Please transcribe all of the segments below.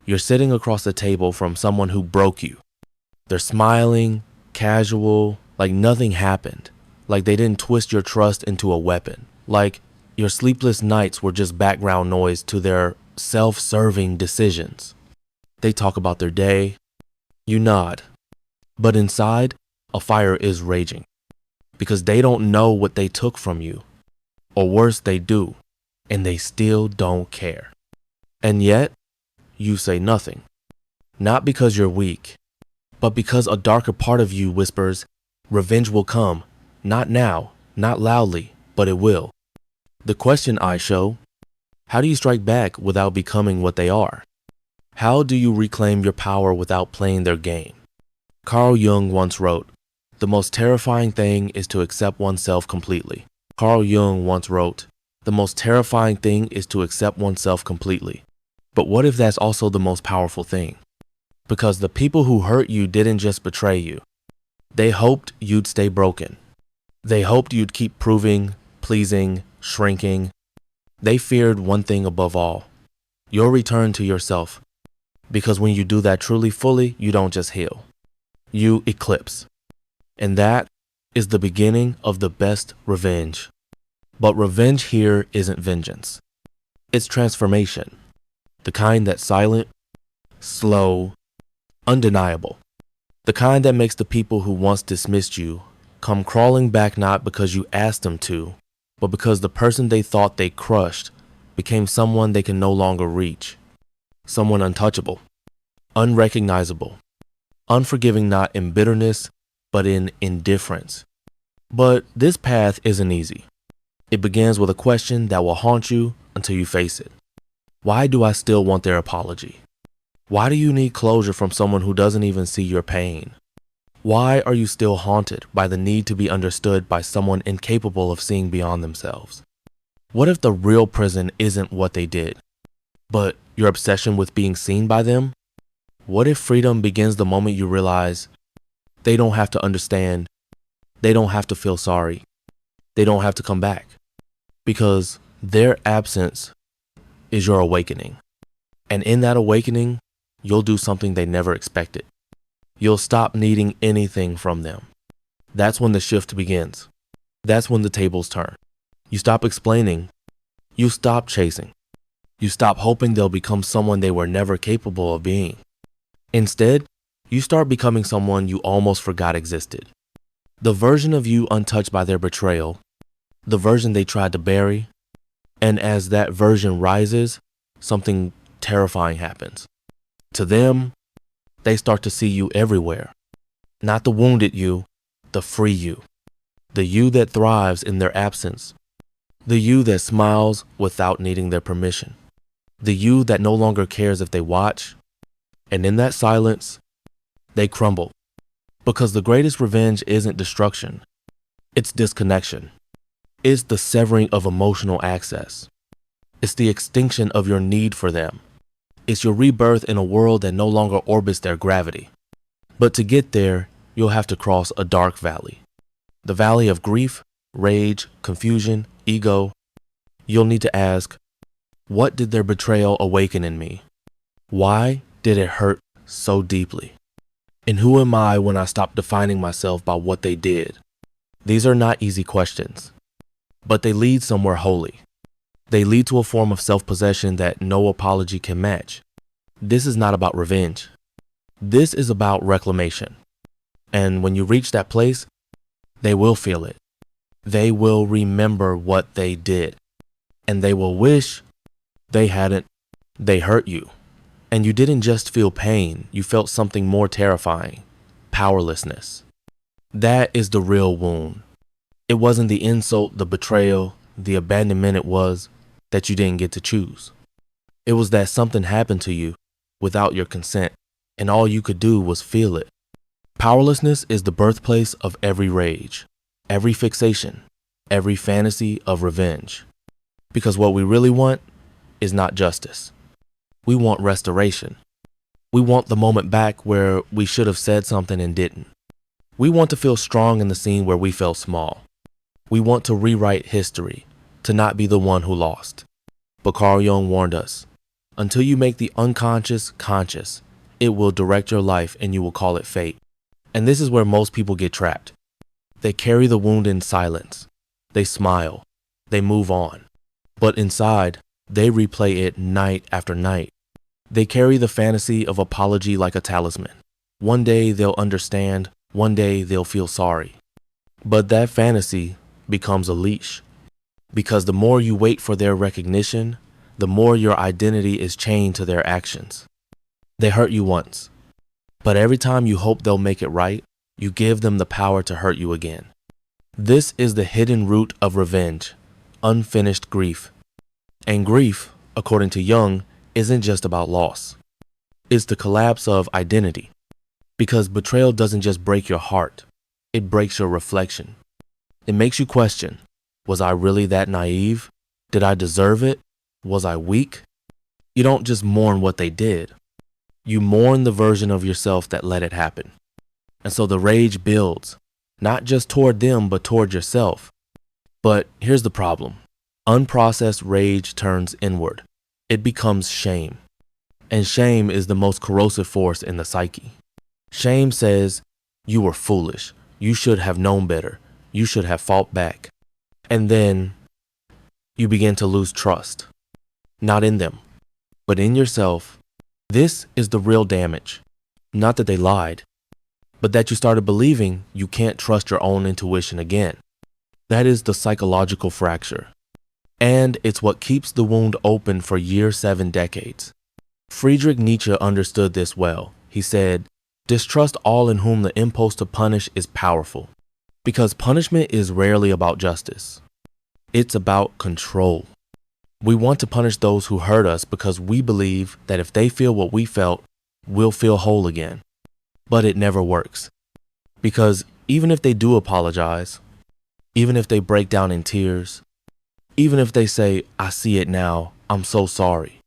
You're sitting across the table from someone who broke you. They're smiling, casual, like nothing happened. Like they didn't twist your trust into a weapon. Like your sleepless nights were just background noise to their self-serving decisions. They talk about their day. You nod. But inside, a fire is raging. Because they don't know what they took from you. Or worse, they do. And they still don't care. And yet, you say nothing. Not because you're weak, but because a darker part of you whispers, revenge will come. Not now, not loudly, but it will. The question I show, how do you strike back without becoming what they are? How do you reclaim your power without playing their game? Carl Jung once wrote, the most terrifying thing is to accept oneself completely. Carl Jung once wrote, the most terrifying thing is to accept oneself completely. But what if that's also the most powerful thing? Because the people who hurt you didn't just betray you. They hoped you'd stay broken. They hoped you'd keep proving, pleasing, shrinking. They feared one thing above all, your return to yourself. Because when you do that truly fully, you don't just heal. You eclipse. And that is the beginning of the best revenge. But revenge here isn't vengeance. It's transformation. The kind that's silent, slow, undeniable. The kind that makes the people who once dismissed you come crawling back not because you asked them to, but because the person they thought they crushed became someone they can no longer reach. Someone untouchable, unrecognizable, unforgiving not in bitterness, but in indifference. But this path isn't easy. It begins with a question that will haunt you until you face it. Why do I still want their apology? Why do you need closure from someone who doesn't even see your pain? Why are you still haunted by the need to be understood by someone incapable of seeing beyond themselves? What if the real prison isn't what they did, but your obsession with being seen by them? What if freedom begins the moment you realize they don't have to understand, they don't have to feel sorry, they don't have to come back? Because their absence is your awakening. And in that awakening, you'll do something they never expected. You'll stop needing anything from them. That's when the shift begins. That's when the tables turn. You stop explaining. You stop chasing. You stop hoping they'll become someone they were never capable of being. Instead, you start becoming someone you almost forgot existed. The version of you untouched by their betrayal, the version they tried to bury. And as that version rises, something terrifying happens. To them, they start to see you everywhere. Not the wounded you, the free you. The you that thrives in their absence. The you that smiles without needing their permission. The you that no longer cares if they watch. And in that silence, they crumble. Because the greatest revenge isn't destruction. It's disconnection. It's the severing of emotional access. It's the extinction of your need for them. It's your rebirth in a world that no longer orbits their gravity. But to get there, you'll have to cross a dark valley. The valley of grief, rage, confusion, ego. You'll need to ask, what did their betrayal awaken in me? Why did it hurt so deeply? And who am I when I stop defining myself by what they did? These are not easy questions, but they lead somewhere holy. They lead to a form of self-possession that no apology can match. This is not about revenge. This is about reclamation. And when you reach that place, they will feel it. They will remember what they did. And they will wish they hadn't. They hurt you. And you didn't just feel pain, you felt something more terrifying, powerlessness. That is the real wound. It wasn't the insult, the betrayal, the abandonment. It was that you didn't get to choose. It was that something happened to you without your consent, and all you could do was feel it. Powerlessness is the birthplace of every rage, every fixation, every fantasy of revenge. Because what we really want is not justice. We want restoration. We want the moment back where we should have said something and didn't. We want to feel strong in the scene where we felt small. We want to rewrite history, to not be the one who lost. But Carl Jung warned us, Until you make the unconscious conscious, it will direct your life and you will call it fate. And this is where most people get trapped. They carry the wound in silence. They smile. They move on. But inside, they replay it night after night. They carry the fantasy of apology like a talisman. One day they'll understand. One day they'll feel sorry. But that fantasy becomes a leash. Because the more you wait for their recognition, the more your identity is chained to their actions. They hurt you once, but every time you hope they'll make it right, you give them the power to hurt you again. This is the hidden root of revenge, unfinished grief. And grief, according to Jung, isn't just about loss. It's the collapse of identity. Because betrayal doesn't just break your heart, it breaks your reflection. It makes you question, was I really that naive? Did I deserve it? Was I weak? You don't just mourn what they did. You mourn the version of yourself that let it happen. And so the rage builds, not just toward them, but toward yourself. But here's the problem. Unprocessed rage turns inward. It becomes shame. And shame is the most corrosive force in the psyche. Shame says, you were foolish. You should have known better. You should have fought back. And then you begin to lose trust. Not in them, but in yourself. This is the real damage. Not that they lied, but that you started believing you can't trust your own intuition again. That is the psychological fracture. And it's what keeps the wound open for 7 decades. Friedrich Nietzsche understood this well. He said, distrust all in whom the impulse to punish is powerful. Because punishment is rarely about justice. It's about control. We want to punish those who hurt us because we believe that if they feel what we felt, we'll feel whole again. But it never works. Because even if they do apologize, even if they break down in tears, even if they say, I see it now, I'm so sorry,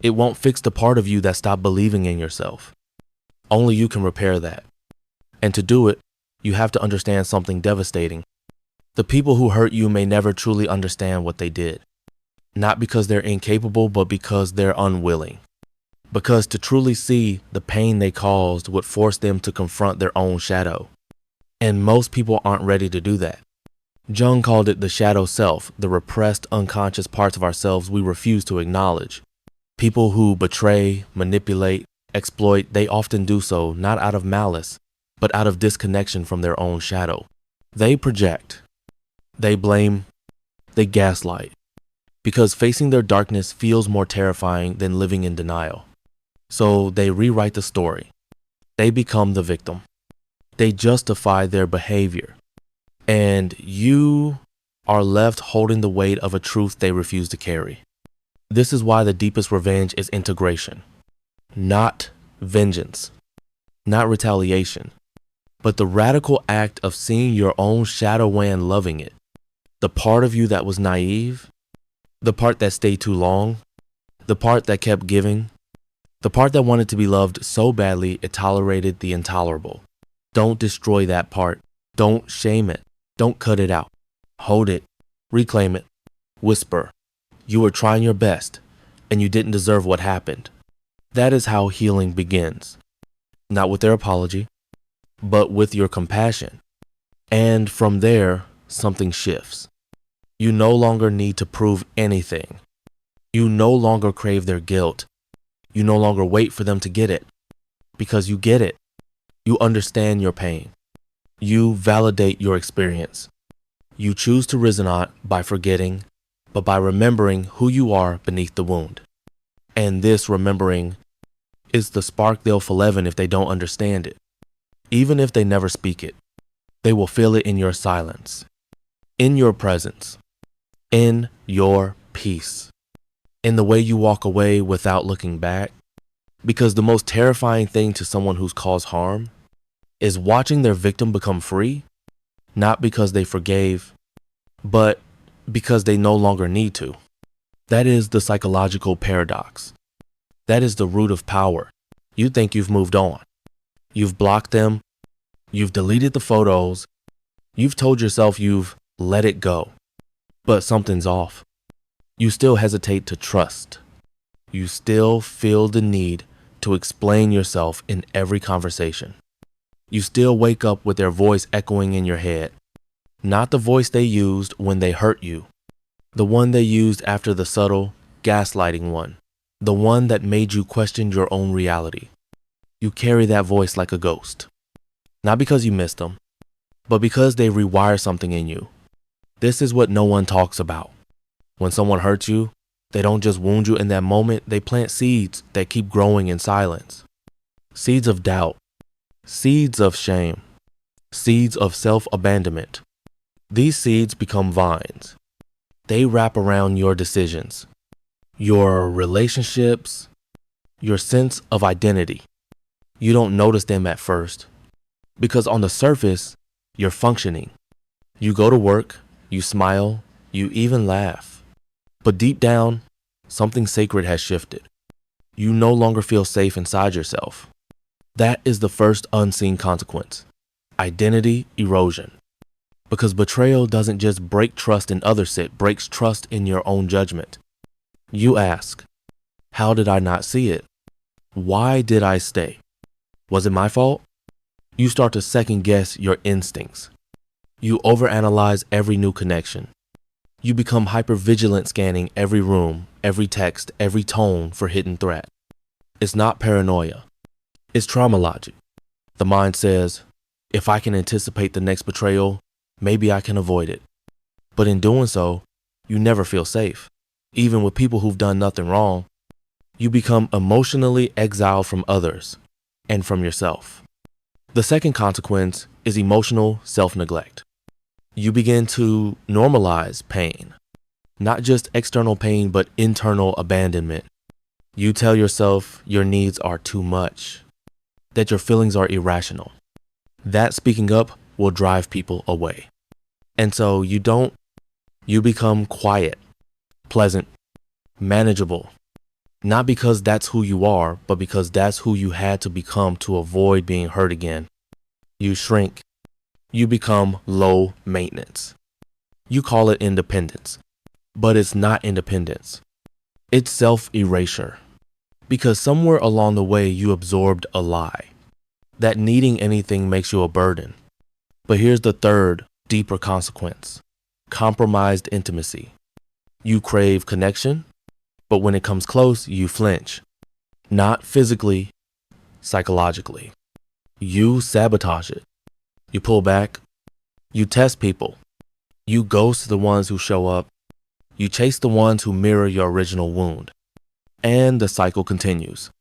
it won't fix the part of you that stopped believing in yourself. Only you can repair that. And to do it, you have to understand something devastating. The people who hurt you may never truly understand what they did. Not because they're incapable, but because they're unwilling. Because to truly see the pain they caused would force them to confront their own shadow. And most people aren't ready to do that. Jung called it the shadow self, the repressed, unconscious parts of ourselves we refuse to acknowledge. People who betray, manipulate, exploit, they often do so not out of malice, but out of disconnection from their own shadow. They project. They blame. They gaslight. Because facing their darkness feels more terrifying than living in denial. So they rewrite the story. They become the victim. They justify their behavior. And you are left holding the weight of a truth they refuse to carry. This is why the deepest revenge is integration. Not vengeance. Not retaliation. But the radical act of seeing your own shadow and loving it. The part of you that was naive. The part that stayed too long. The part that kept giving. The part that wanted to be loved so badly it tolerated the intolerable. Don't destroy that part. Don't shame it. Don't cut it out. Hold it. Reclaim it. Whisper. You were trying your best, and you didn't deserve what happened. That is how healing begins. Not with their apology, but with your compassion. And from there, something shifts. You no longer need to prove anything. You no longer crave their guilt. You no longer wait for them to get it. Because you get it. You understand your pain. You validate your experience. You choose to reason not by forgetting, but by remembering who you are beneath the wound. And this remembering is the spark they'll feel if they don't understand it. Even if they never speak it, they will feel it in your silence, in your presence, in your peace, in the way you walk away without looking back. Because the most terrifying thing to someone who's caused harm is watching their victim become free, not because they forgave, but because they no longer need to. That is the psychological paradox. That is the root of power. You think you've moved on. You've blocked them. You've deleted the photos. You've told yourself you've let it go. But something's off. You still hesitate to trust. You still feel the need to explain yourself in every conversation. You still wake up with their voice echoing in your head. Not the voice they used when they hurt you. The one they used after the subtle, gaslighting one. The one that made you question your own reality. You carry that voice like a ghost. Not because you missed them, but because they rewire something in you. This is what no one talks about. When someone hurts you, they don't just wound you in that moment, they plant seeds that keep growing in silence. Seeds of doubt, seeds of shame, seeds of self-abandonment. These seeds become vines. They wrap around your decisions, your relationships, your sense of identity. You don't notice them at first, because on the surface, you're functioning. You go to work, you smile, you even laugh. But deep down, something sacred has shifted. You no longer feel safe inside yourself. That is the first unseen consequence. Identity erosion. Because betrayal doesn't just break trust in others, it breaks trust in your own judgment. You ask, how did I not see it? Why did I stay? Was it my fault? You start to second guess your instincts. You overanalyze every new connection. You become hypervigilant, scanning every room, every text, every tone for hidden threat. It's not paranoia. It's trauma logic. The mind says, if I can anticipate the next betrayal, maybe I can avoid it. But in doing so, you never feel safe. Even with people who've done nothing wrong, you become emotionally exiled from others and from yourself. The second consequence is emotional self-neglect. You begin to normalize pain, not just external pain, but internal abandonment. You tell yourself your needs are too much, that your feelings are irrational. That speaking up will drive people away. And so you become quiet, pleasant, manageable, not because that's who you are, but because that's who you had to become to avoid being hurt again. You shrink. You become low maintenance. You call it independence, but it's not independence. It's self-erasure. Because somewhere along the way you absorbed a lie, that needing anything makes you a burden. But here's the third, deeper consequence: compromised intimacy. You crave connection, but when it comes close, you flinch. Not physically, psychologically. You sabotage it. You pull back. You test people. You ghost the ones who show up. You chase the ones who mirror your original wound. And the cycle continues.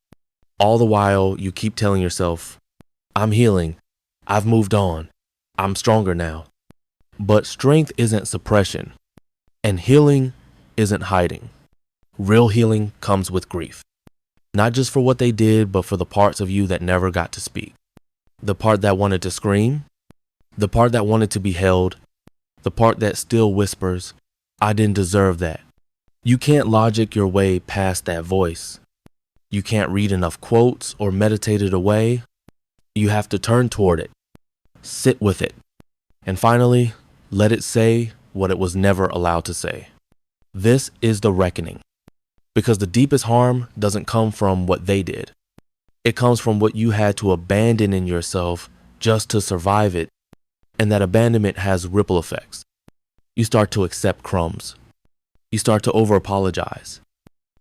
All the while, you keep telling yourself, I'm healing. I've moved on. I'm stronger now. But strength isn't suppression. And healing isn't hiding. Real healing comes with grief. Not just for what they did, but for the parts of you that never got to speak. The part that wanted to scream. The part that wanted to be held. The part that still whispers, I didn't deserve that. You can't logic your way past that voice. You can't read enough quotes or meditate it away. You have to turn toward it, sit with it, and finally, let it say what it was never allowed to say. This is the reckoning, because the deepest harm doesn't come from what they did. It comes from what you had to abandon in yourself just to survive it, and that abandonment has ripple effects. You start to accept crumbs. You start to over-apologize.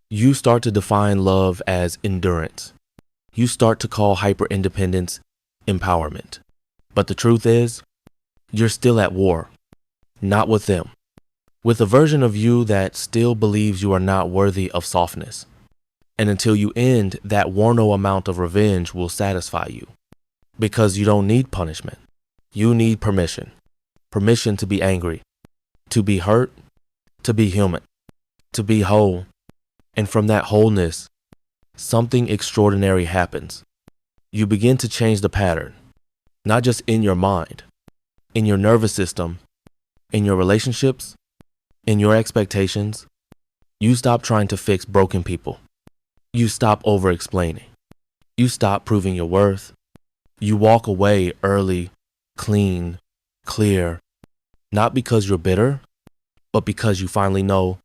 You start to define love as endurance. You start to call hyper-independence empowerment. But the truth is, you're still at war. Not with them. With a version of you that still believes you are not worthy of softness. And until you end, that no amount of revenge will satisfy you. Because you don't need punishment. You need permission. Permission to be angry. To be hurt. To be human. To be whole. And from that wholeness, something extraordinary happens. You begin to change the pattern. Not just in your mind. In your nervous system. In your relationships. In your expectations. You stop trying to fix broken people. You stop over-explaining. You stop proving your worth. You walk away early, clean, clear. Not because you're bitter, but because you finally know,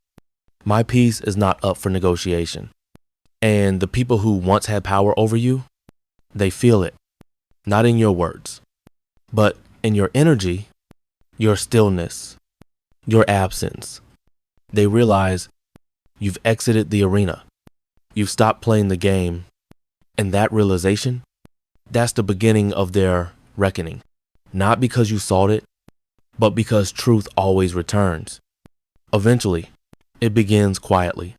my peace is not up for negotiation. And the people who once had power over you, they feel it, not in your words, but in your energy, your stillness, your absence. They realize you've exited the arena. You've stopped playing the game. And that realization, that's the beginning of their reckoning. Not because you sought it, but because truth always returns. Eventually, it begins quietly,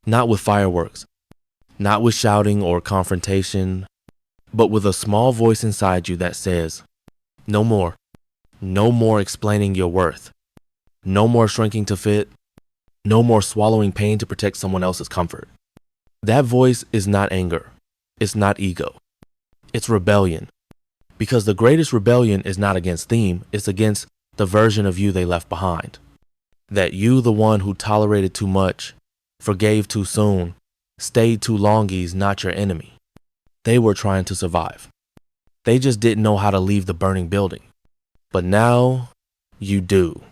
not with fireworks, not with shouting or confrontation, but with a small voice inside you that says, no more. No more explaining your worth. No more shrinking to fit. No more swallowing pain to protect someone else's comfort. That voice is not anger. It's not ego. It's rebellion. Because the greatest rebellion is not against them, it's against the version of you they left behind. That you, the one who tolerated too much, forgave too soon, stayed too long, is not your enemy. They were trying to survive. They just didn't know how to leave the burning building. But now you do.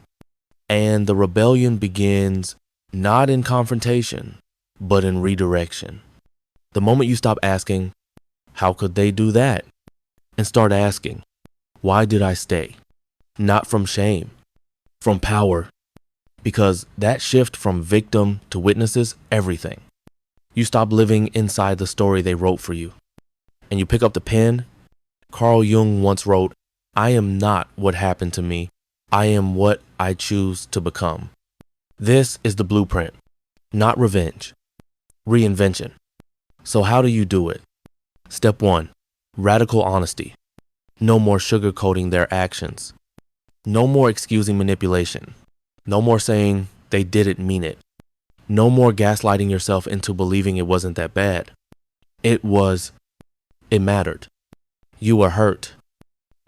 And the rebellion begins not in confrontation, but in redirection. The moment you stop asking, how could they do that? And start asking, why did I stay? Not from shame, from power. Because that shift from victim to witness is everything. You stop living inside the story they wrote for you. And you pick up the pen. Carl Jung once wrote, I am not what happened to me. I am what I choose to become. This is the blueprint, not revenge, reinvention. So how do you do it? Step 1, radical honesty. No more sugarcoating their actions. No more excusing manipulation. No more saying they didn't mean it. No more gaslighting yourself into believing it wasn't that bad. It mattered. You were hurt.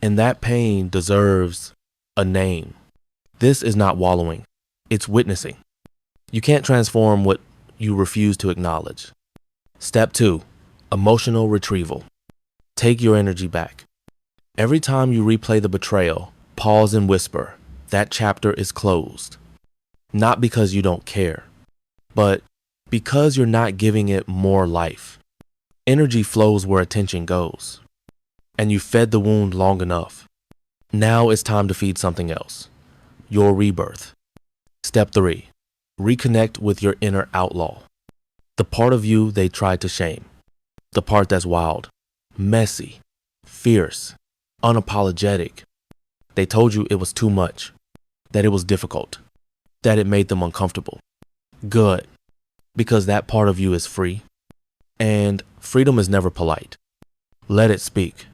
And that pain deserves a name. This is not wallowing. It's witnessing. You can't transform what you refuse to acknowledge. Step 2, emotional retrieval. Take your energy back. Every time you replay the betrayal, pause and whisper, that chapter is closed. Not because you don't care, but because you're not giving it more life. Energy flows where attention goes. And you fed the wound long enough. Now it's time to feed something else. Your rebirth. Step 3, reconnect with your inner outlaw. The part of you they tried to shame. The part that's wild, messy, fierce, unapologetic. They told you it was too much, that it was difficult, that it made them uncomfortable. Good, because that part of you is free. And freedom is never polite. Let it speak.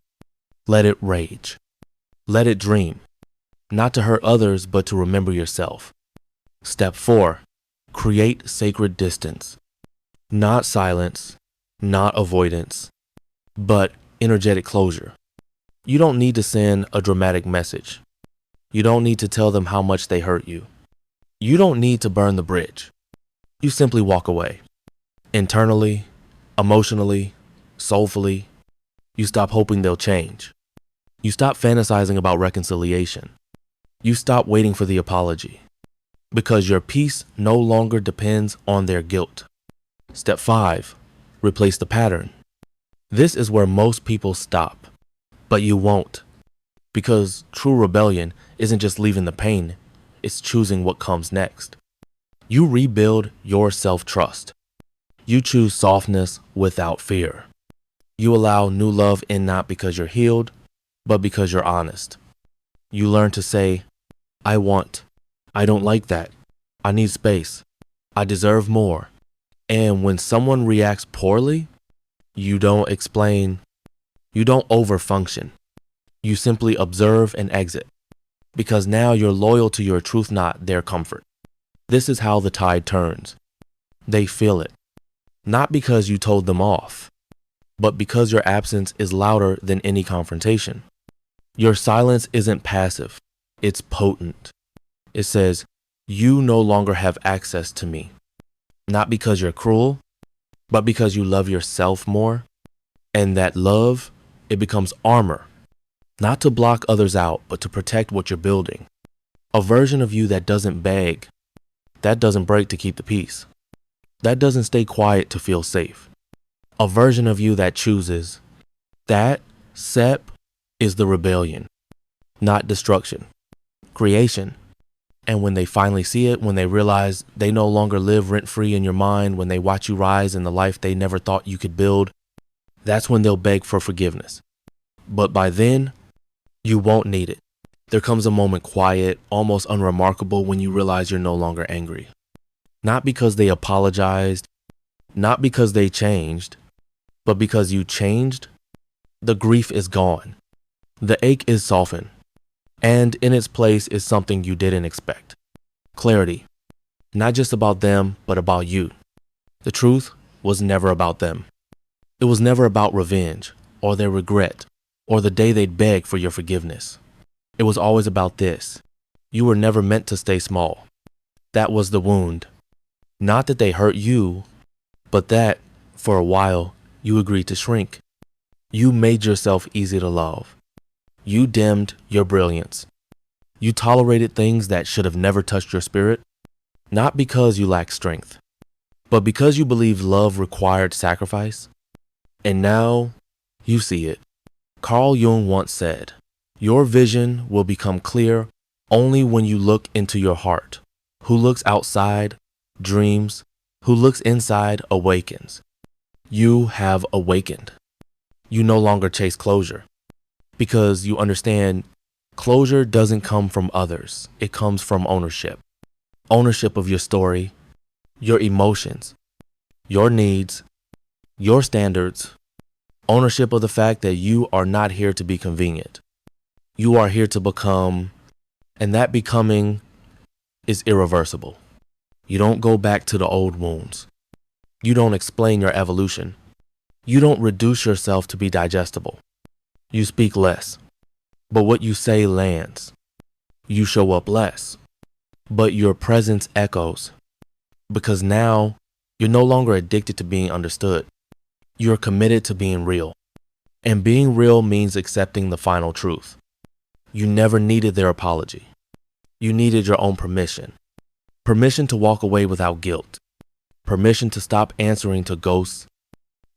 Let it rage. Let it dream. Not to hurt others, but to remember yourself. Step 4, create sacred distance. Not silence, not avoidance, but energetic closure. You don't need to send a dramatic message. You don't need to tell them how much they hurt you. You don't need to burn the bridge. You simply walk away. Internally, emotionally, soulfully, you stop hoping they'll change. You stop fantasizing about reconciliation. You stop waiting for the apology. Because your peace no longer depends on their guilt. Step 5, replace the pattern. This is where most people stop, but you won't. Because true rebellion isn't just leaving the pain, it's choosing what comes next. You rebuild your self-trust. You choose softness without fear. You allow new love in not because you're healed, but because you're honest. You learn to say, I don't like that. I need space. I deserve more. And when someone reacts poorly, you don't explain. You don't overfunction. You simply observe and exit. Because now you're loyal to your truth, not their comfort. This is how the tide turns. They feel it. Not because you told them off, but because your absence is louder than any confrontation. Your silence isn't passive. It's potent. It says, you no longer have access to me. Not because you're cruel, but because you love yourself more. And that love, it becomes armor. Not to block others out, but to protect what you're building. A version of you that doesn't beg, that doesn't break to keep the peace. That doesn't stay quiet to feel safe. A version of you that chooses. That, Sep, is the rebellion, not destruction, creation. And when they finally see it, when they realize they no longer live rent-free in your mind, when they watch you rise in the life they never thought you could build, that's when they'll beg for forgiveness. But by then, you won't need it. There comes a moment quiet, almost unremarkable, when you realize you're no longer angry. Not because they apologized, not because they changed, but because you changed. The grief is gone. The ache is softened. And in its place is something you didn't expect. Clarity. Not just about them, but about you. The truth was never about them. It was never about revenge, or their regret, or the day they'd beg for your forgiveness. It was always about this. You were never meant to stay small. That was the wound. Not that they hurt you, but that, for a while, you agreed to shrink. You made yourself easy to love. You dimmed your brilliance. You tolerated things that should have never touched your spirit, not because you lacked strength, but because you believed love required sacrifice. And now you see it. Carl Jung once said, "Your vision will become clear only when you look into your heart. Who looks outside dreams, who looks inside awakens." You have awakened. You no longer chase closure, because you understand closure doesn't come from others. It comes from ownership. Ownership of your story, your emotions, your needs, your standards. Ownership of the fact that you are not here to be convenient. You are here to become, and that becoming is irreversible. You don't go back to the old wounds. You don't explain your evolution. You don't reduce yourself to be digestible. You speak less, but what you say lands. You show up less, but your presence echoes. Because now, you're no longer addicted to being understood. You're committed to being real. And being real means accepting the final truth. You never needed their apology. You needed your own permission. Permission to walk away without guilt. Permission to stop answering to ghosts.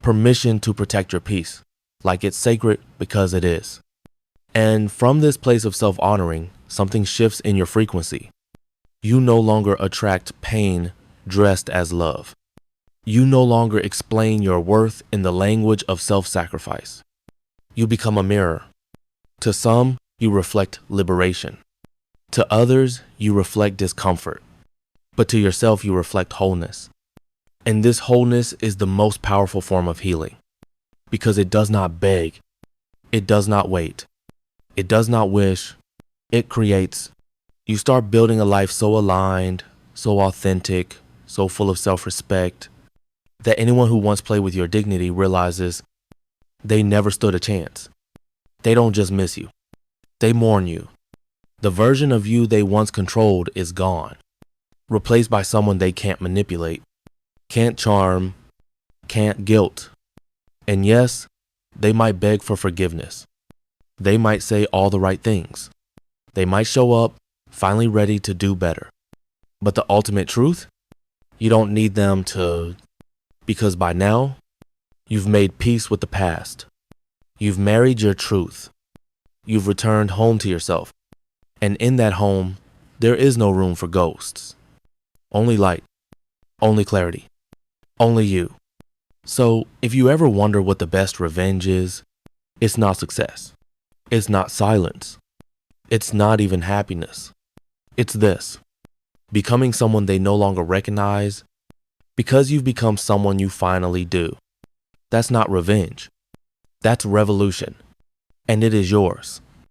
Permission to protect your peace, like it's sacred because it is. And from this place of self-honoring, something shifts in your frequency. You no longer attract pain dressed as love. You no longer explain your worth in the language of self-sacrifice. You become a mirror. To some, you reflect liberation. To others, you reflect discomfort. But to yourself, you reflect wholeness. And this wholeness is the most powerful form of healing, because it does not beg, it does not wait, it does not wish, it creates. You start building a life so aligned, so authentic, so full of self-respect, that anyone who once played with your dignity realizes they never stood a chance. They don't just miss you, they mourn you. The version of you they once controlled is gone, replaced by someone they can't manipulate, can't charm, can't guilt. And yes, they might beg for forgiveness. They might say all the right things. They might show up, finally ready to do better. But the ultimate truth? You don't need them to, because by now, you've made peace with the past. You've married your truth. You've returned home to yourself. And in that home, there is no room for ghosts. Only light, only clarity. Only you. So if you ever wonder what the best revenge is, it's not success. It's not silence. It's not even happiness. It's this. Becoming someone they no longer recognize because you've become someone you finally do. That's not revenge. That's revolution. And it is yours.